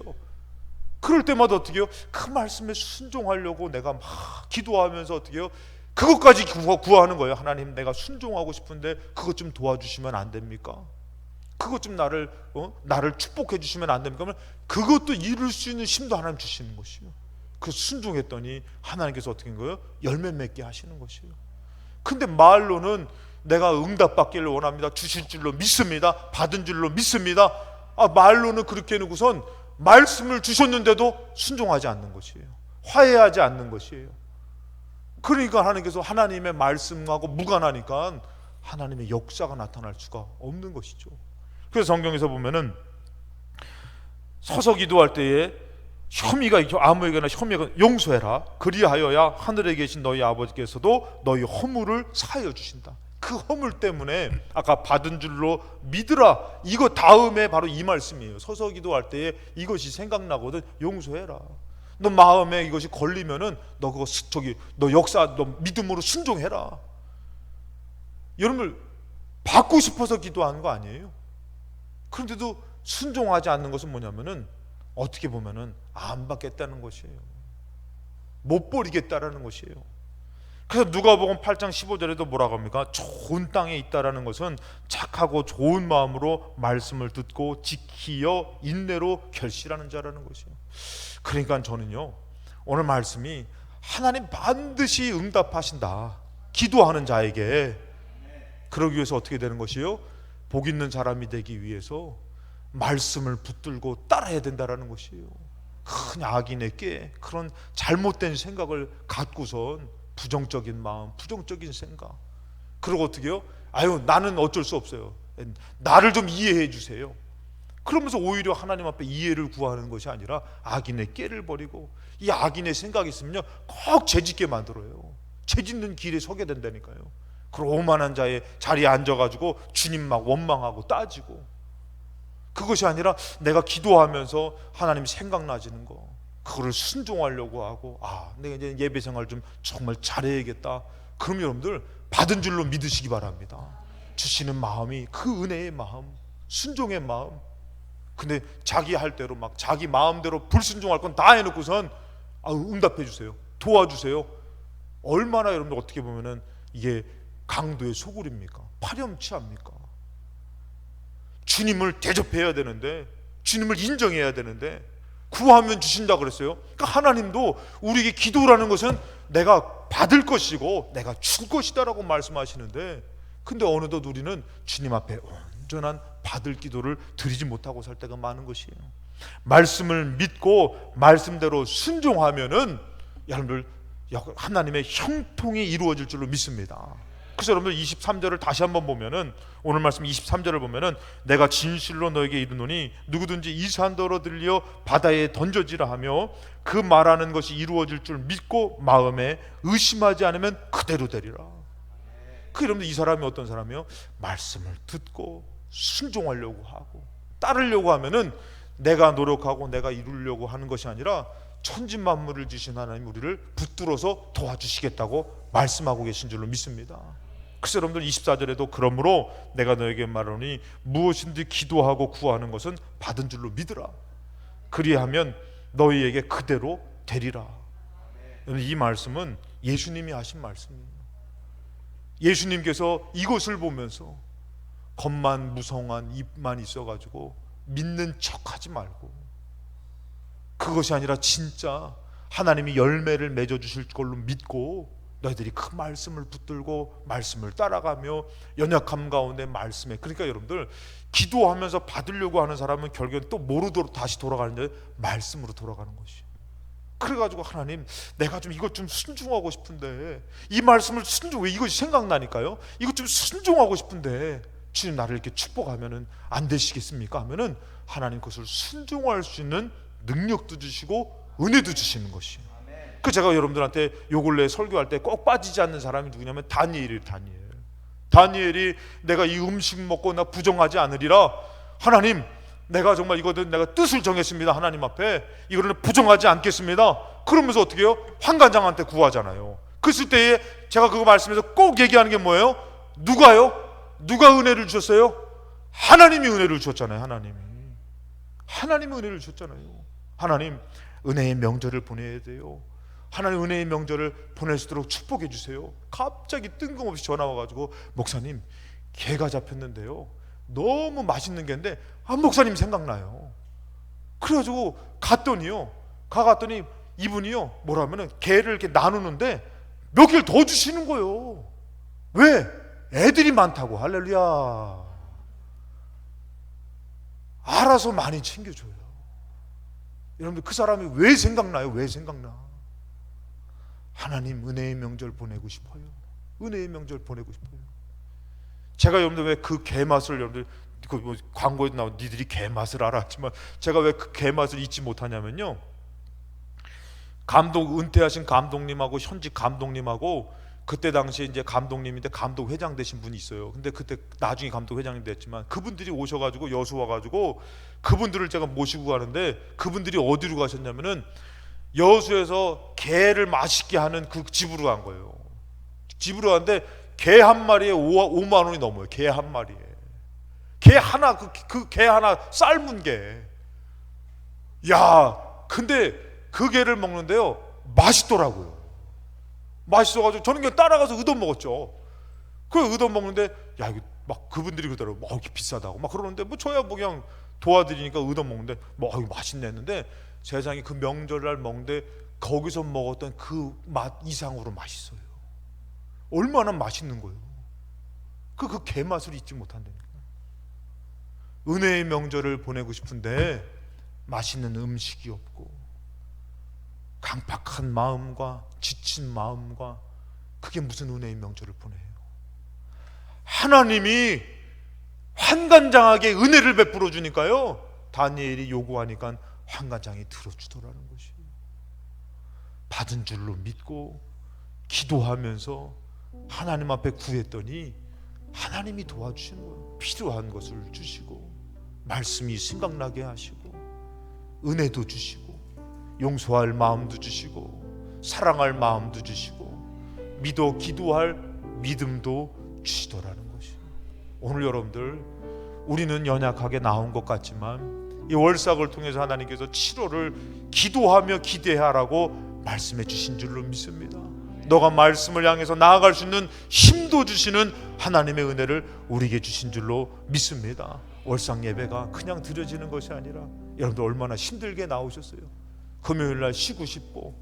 그럴 때마다 어떻게 해요? 그 말씀에 순종하려고 내가 막 기도하면서 어떻게 해요? 그것까지 구하는 거예요. 하나님, 내가 순종하고 싶은데 그것 좀 도와주시면 안 됩니까? 그것 좀 나를 축복해 주시면 안 됩니까? 그러면 그것도 이룰 수 있는 힘도 하나님 주시는 것이요. 그 순종했더니 하나님께서 어떻게 한 거예요? 열매 맺게 하시는 것이에요. 근데 말로는 내가 응답받기를 원합니다, 주실 줄로 믿습니다, 받은 줄로 믿습니다. 말로는 그렇게 해놓고선 말씀을 주셨는데도 순종하지 않는 것이에요. 화해하지 않는 것이에요. 그러니까 하나님께서 하나님의 말씀하고 무관하니까 하나님의 역사가 나타날 수가 없는 것이죠. 그래서 성경에서 보면은 서서 기도할 때에 혐의가 아무에게나 혐의가 용서해라. 그리하여야 하늘에 계신 너희 아버지께서도 너희 허물을 사하여 주신다. 그 허물 때문에 아까 받은 줄로 믿으라. 이거 다음에 바로 이 말씀이에요. 서서 기도할 때에 이것이 생각나거든. 용서해라. 너 마음에 이것이 걸리면은 너 그거 너 역사 너 믿음으로 순종해라. 여러분들 받고 싶어서 기도하는 거 아니에요. 그런데도 순종하지 않는 것은 뭐냐면은 어떻게 보면은 안 받겠다는 것이에요. 못 버리겠다라는 것이에요. 그래서 누가복음 8장 15절에도 뭐라고 합니까? 좋은 땅에 있다라는 것은 착하고 좋은 마음으로 말씀을 듣고 지키어 인내로 결실하는 자라는 것이에요. 그러니까 저는요, 오늘 말씀이 하나님 반드시 응답하신다. 기도하는 자에게. 그러기 위해서 어떻게 되는 것이요? 복 있는 사람이 되기 위해서 말씀을 붙들고 따라야 된다라는 것이에요. 큰 악인의 깨, 그런 잘못된 생각을 갖고선 부정적인 마음, 부정적인 생각. 그리고 어떻게 해요? 아유, 나는 어쩔 수 없어요. 나를 좀 이해해 주세요. 그러면서 오히려 하나님 앞에 이해를 구하는 것이 아니라 악인의 깨를 버리고, 이 악인의 생각이 있으면요 꼭 죄짓게 만들어요. 죄짓는 길에 서게 된다니까요. 그리고 오만한 자의 자리에 앉아가지고 주님 막 원망하고 따지고, 그것이 아니라 내가 기도하면서 하나님 생각나지는 거, 그거를 순종하려고 하고, 내가 이제 예배 생활 좀 정말 잘해야겠다. 그럼 여러분들 받은 줄로 믿으시기 바랍니다. 주시는 마음이 그 은혜의 마음, 순종의 마음. 근데 자기 할 대로 막 자기 마음대로 불순종할 건 다 해놓고선 응답해 주세요, 도와주세요. 얼마나 여러분들 어떻게 보면은 이게 강도의 소굴입니까? 파렴치합니까? 주님을 대접해야 되는데, 주님을 인정해야 되는데 구하면 주신다 그랬어요. 그러니까 하나님도 우리에게 기도라는 것은 내가 받을 것이고 내가 줄 것이다라고 말씀하시는데, 근데 어느덧 우리는 주님 앞에 온전한 받을 기도를 드리지 못하고 살 때가 많은 것이에요. 말씀을 믿고 말씀대로 순종하면은 여러분들 하나님의 형통이 이루어질 줄로 믿습니다. 그래서 여러분들 23절을 다시 한번 보면은, 오늘 말씀 23절을 보면은 내가 진실로 너에게 이르노니 누구든지 이 산더러 들려 바다에 던져지라 하며 그 말하는 것이 이루어질 줄 믿고 마음에 의심하지 않으면 그대로 되리라. 그 여러분들 이 사람이 어떤 사람이요? 말씀을 듣고 순종하려고 하고 따르려고 하면은 내가 노력하고 내가 이루려고 하는 것이 아니라 천지만물을 지신 하나님 우리를 붙들어서 도와주시겠다고 말씀하고 계신 줄로 믿습니다. 그래서 여러분들 24절에도 그러므로 내가 너에게 말하노니 무엇인지 기도하고 구하는 것은 받은 줄로 믿으라. 그리하면 너희에게 그대로 되리라. 이 말씀은 예수님이 하신 말씀이에요. 예수님께서 이것을 보면서 겉만 무성한 입만 있어가지고 믿는 척하지 말고, 그것이 아니라 진짜 하나님이 열매를 맺어주실 걸로 믿고 너희들이 그 말씀을 붙들고 말씀을 따라가며 연약함 가운데 말씀에, 그러니까 여러분들 기도하면서 받으려고 하는 사람은 결국엔 또 모르도록 다시 돌아가는데 말씀으로 돌아가는 것이에요. 그래가지고 하나님, 내가 좀 이것 좀 순종하고 싶은데, 이 말씀을 왜 이것이 생각나니까요, 이것 좀 순종하고 싶은데 주님 나를 이렇게 축복하면은 안 되시겠습니까? 하면은 하나님 그것을 순종할 수 있는 능력도 주시고 은혜도 주시는 것이에요. 그 제가 여러분들한테 요 근래 설교할 때 꼭 빠지지 않는 사람이 누구냐면 다니엘이에요. 다니엘이 내가 이 음식 먹고 나 부정하지 않으리라. 하나님, 내가 정말 이거는 내가 뜻을 정했습니다. 하나님 앞에 이거는 부정하지 않겠습니다. 그러면서 어떻게 해요? 환관장한테 구하잖아요. 그랬을 때에 제가 그거 말씀에서 꼭 얘기하는 게 뭐예요? 누가요? 누가 은혜를 주셨어요? 하나님이 은혜를 주셨잖아요. 하나님이 은혜를 주셨잖아요. 하나님, 은혜의 명절을 보내야 돼요. 하나님 은혜의 명절을 보낼 수 있도록 축복해 주세요. 갑자기 뜬금없이 전화 와가지고, 목사님 개가 잡혔는데요, 너무 맛있는 개인데 목사님 생각나요. 그래가지고 가갔더니 이분이요 뭐라면은 개를 이렇게 나누는데 몇 개를 더 주시는 거예요. 왜? 애들이 많다고. 할렐루야. 알아서 많이 챙겨줘요. 여러분들 그 사람이 왜 생각나요? 왜 생각나? 하나님 은혜의 명절 보내고 싶어요. 은혜의 명절 보내고 싶어요. 제가 여러분들 왜 그 개맛을, 여러분들 그 뭐 광고에도 나온 니들이 개맛을 알아 하지만 제가 왜 그 개맛을 잊지 못하냐면요, 감독 은퇴하신 감독님하고 현직 감독님하고, 그때 당시에 이제 감독님인데 감독 회장 되신 분이 있어요. 근데 그때 나중에 감독 회장님 됐지만 그분들이 오셔가지고, 여수 와가지고 그분들을 제가 모시고 가는데, 그분들이 어디로 가셨냐면은 여수에서 개를 맛있게 하는 그 집으로 간 거예요. 집으로 갔는데 개 한 마리에 5만 원이 넘어요. 개 한 마리에. 개 하나, 그 개 하나 삶은 게. 야, 근데 그 개를 먹는데요, 맛있더라고요. 맛있어가지고 저는 그냥 따라가서 얻어 먹었죠. 그 얻어 먹는데, 야, 이거 막 그분들이 그러더라고요. 이게 비싸다고 막 그러는데, 뭐 저야 뭐 그냥 도와드리니까 얻어 먹는데, 뭐 이거 맛있네 했는데, 세상에 그 명절날 먹는데 거기서 먹었던 그 맛 이상으로 맛있어요. 얼마나 맛있는 거예요. 그 개맛을 잊지 못한다니까. 은혜의 명절을 보내고 싶은데 맛있는 음식이 없고, 강팍한 마음과 지친 마음과, 그게 무슨 은혜의 명절을 보내요. 하나님이 환관장하게 은혜를 베풀어 주니까요, 다니엘이 요구하니까 환관장이 들어주더라는 것이에요. 받은 줄로 믿고 기도하면서 하나님 앞에 구했더니 하나님이 도와주시는 거예요. 필요한 것을 주시고, 말씀이 생각나게 하시고, 은혜도 주시고, 용서할 마음도 주시고, 사랑할 마음도 주시고, 믿어 기도할 믿음도 주시더라는 것이에요. 오늘 여러분들, 우리는 연약하게 나온 것 같지만 이 월삭을 통해서 하나님께서 7월을 기도하며 기대하라고 말씀해 주신 줄로 믿습니다. 너가 말씀을 향해서 나아갈 수 있는 힘도 주시는 하나님의 은혜를 우리에게 주신 줄로 믿습니다. 월삭 예배가 그냥 드려지는 것이 아니라, 여러분들 얼마나 힘들게 나오셨어요. 금요일날 쉬고 싶고,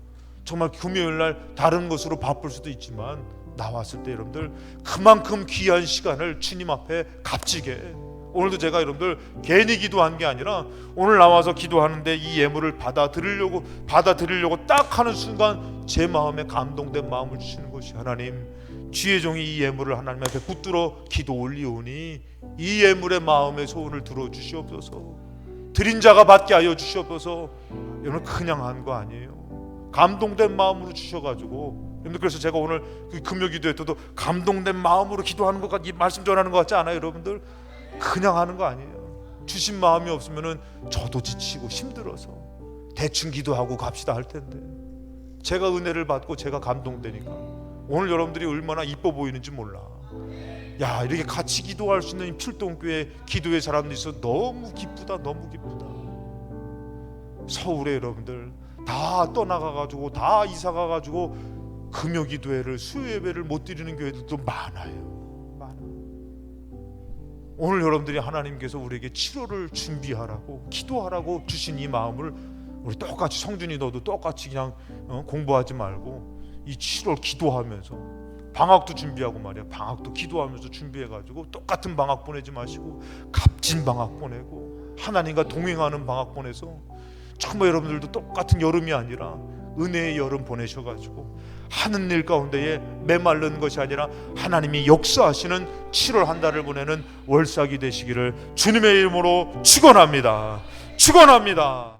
정말 금요일날 다른 것으로 바쁠 수도 있지만 나왔을 때 여러분들 그만큼 귀한 시간을 주님 앞에 값지게, 오늘도 제가 여러분들 괜히 기도한 게 아니라, 오늘 나와서 기도하는데 이 예물을 받아들이려고 딱 하는 순간 제 마음에 감동된 마음을 주시는 것이, 하나님, 주의 종이 이 예물을 하나님 앞에 붙들어 기도 올리오니 이 예물의 마음의 소원을 들어주시옵소서. 드린 자가 받게 하여 주시옵소서. 여러분, 그냥 한 거 아니에요. 감동된 마음으로 주셔가지고, 여러분들, 그래서 제가 오늘 그 금요 기도회 때도 감동된 마음으로 기도하는 것 같, 이 말씀 전하는 것 같지 않아요? 여러분들, 그냥 하는 거 아니에요. 주신 마음이 없으면은 저도 지치고 힘들어서 대충 기도하고 갑시다 할 텐데, 제가 은혜를 받고 제가 감동되니까 오늘 여러분들이 얼마나 이뻐 보이는지 몰라. 야, 이렇게 같이 기도할 수 있는 필동교회 기도의 사람들이 있어 너무 기쁘다, 너무 기쁘다. 서울에 여러분들 다 떠나가가지고, 다 이사가가지고 금요 기도회를, 수요 예배를 못 드리는 교회들도 많아요. 오늘 여러분들이 하나님께서 우리에게 7월을 준비하라고, 기도하라고 주신 이 마음을 우리 똑같이, 성준이 너도 똑같이 그냥 공부하지 말고 이 7월 기도하면서, 방학도 준비하고 말이야, 방학도 기도하면서 준비해가지고 똑같은 방학 보내지 마시고 값진 방학 보내고 하나님과 동행하는 방학 보내서, 정말 여러분들도 똑같은 여름이 아니라 은혜의 여름 보내셔가지고 하는 일 가운데에 메마른 것이 아니라 하나님이 역사하시는 7월 한 달을 보내는 월삭이 되시기를 주님의 이름으로 축원합니다. 축원합니다.